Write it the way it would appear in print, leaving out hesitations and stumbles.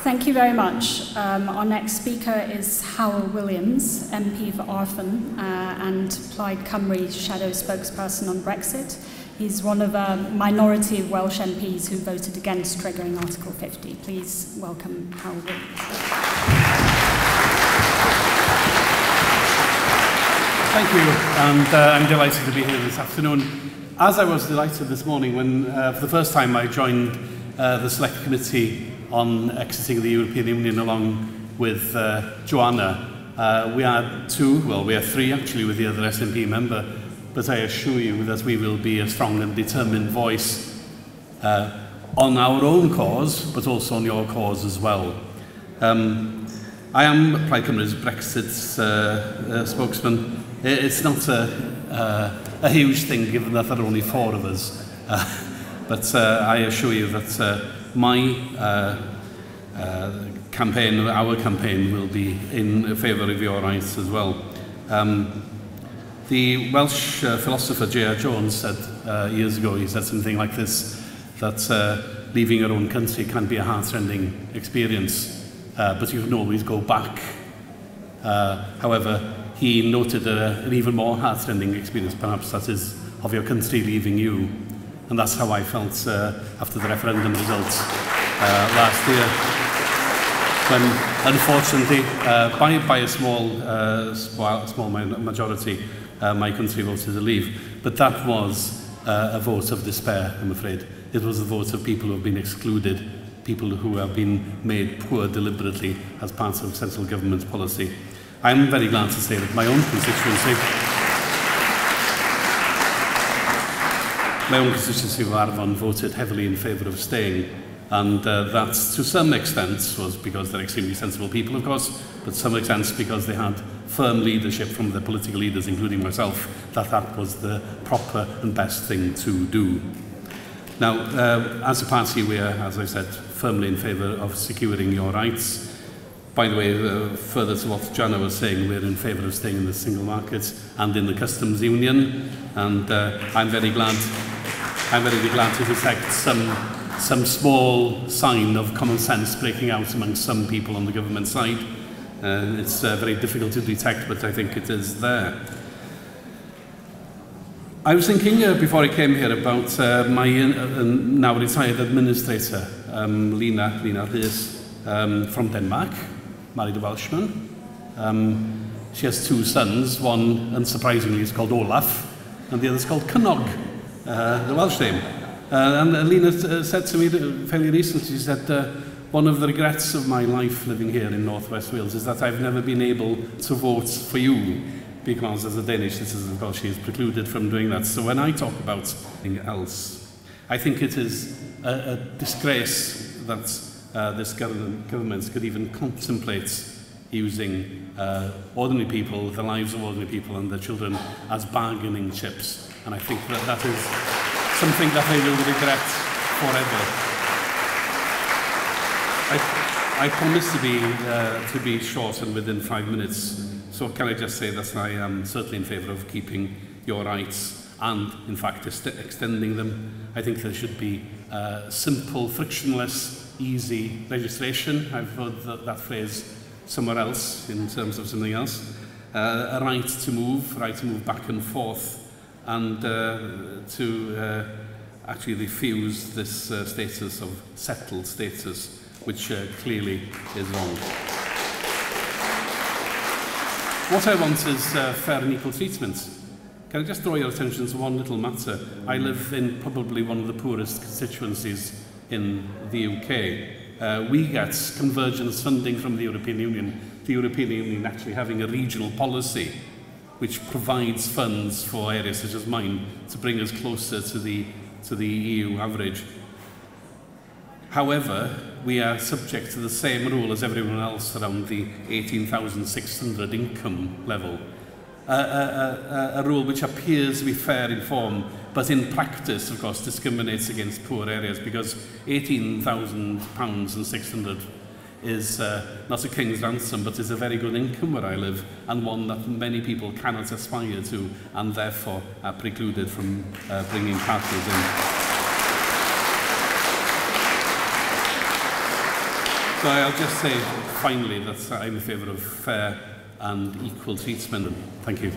Thank you very much. Our next speaker is Hywel Williams, MP for Arthon and Plaid Cymru shadow spokesperson on Brexit. He's one of a minority of Welsh MPs who voted against triggering Article 50. Please welcome Hywel Williams. Thank you, and I'm delighted to be here this afternoon. As I was delighted this morning when, for the first time, I joined the Select Committee on exiting the European Union along with Joanna. We are three actually with the other SNP member, but I assure you that we will be a strong and determined voice on our own cause, but also on your cause as well. I am Plaid Cymru's Brexit spokesman. It's not a huge thing given that there are only 4 of us, but I assure you that my campaign, our campaign, will be in favour of your rights as well. The Welsh philosopher J.R. Jones said years ago, he said something like this, that leaving your own country can be a heart-rending experience, but you can always go back. However, he noted an even more heart-rending experience, perhaps, that is of your country leaving you. And that's how I felt after the referendum results last year, when, unfortunately, by a small majority, my country voted to leave. But that was a vote of despair, I'm afraid. It was a vote of people who have been excluded, people who have been made poor deliberately as part of central government policy. I'm very glad to say that my own constituency of Arfon voted heavily in favour of staying, and that to some extent was because they're extremely sensible people, of course, but to some extent because they had firm leadership from the political leaders, including myself, that was the proper and best thing to do. Now, as a party, we are, as I said, firmly in favour of securing your rights. By the way, further to what Joanna was saying, we're in favour of staying in the single market and in the customs union, and I'm very glad to detect some small sign of common sense breaking out among some people on the government side. It's very difficult to detect, but I think it is there. I was thinking before I came here about my now retired administrator, Lina Rhys, from Denmark, married a Welshman. She has 2 sons. One, unsurprisingly, is called Olaf, and the other is called Cynnog, the Welsh name. And Lina said to me fairly recently, she said, one of the regrets of my life living here in North West Wales is that I've never been able to vote for you, because as a Danish citizen, of course, she is precluded from doing that. So when I talk about something else, I think it is a disgrace that this government could even contemplate using ordinary people, the lives of ordinary people and their children, as bargaining chips. And I think that is something that I will regret forever. I promise to be short and within 5 minutes. So can I just say that I am certainly in favour of keeping your rights and, in fact, extending them. I think there should be simple, frictionless, easy registration. I've heard that phrase somewhere else in terms of something else. A right to move back and forth, and to actually refuse this status of settled status, which clearly is wrong. What I want is fair and equal treatment. Can I just draw your attention to one little matter? I live in probably one of the poorest constituencies in the UK. We get convergence funding from the European Union. The European Union actually having a regional policy which provides funds for areas such as mine to bring us closer to the EU average. However, we are subject to the same rule as everyone else around the 18,600 income level. A rule which appears to be fair in form, but in practice, of course, discriminates against poor areas, because £18,000 and 600 is not a king's ransom, but is a very good income where I live, and one that many people cannot aspire to, and therefore are precluded from bringing partners in. So I'll just say finally that I'm in favour of fair and equal treatment. Thank you.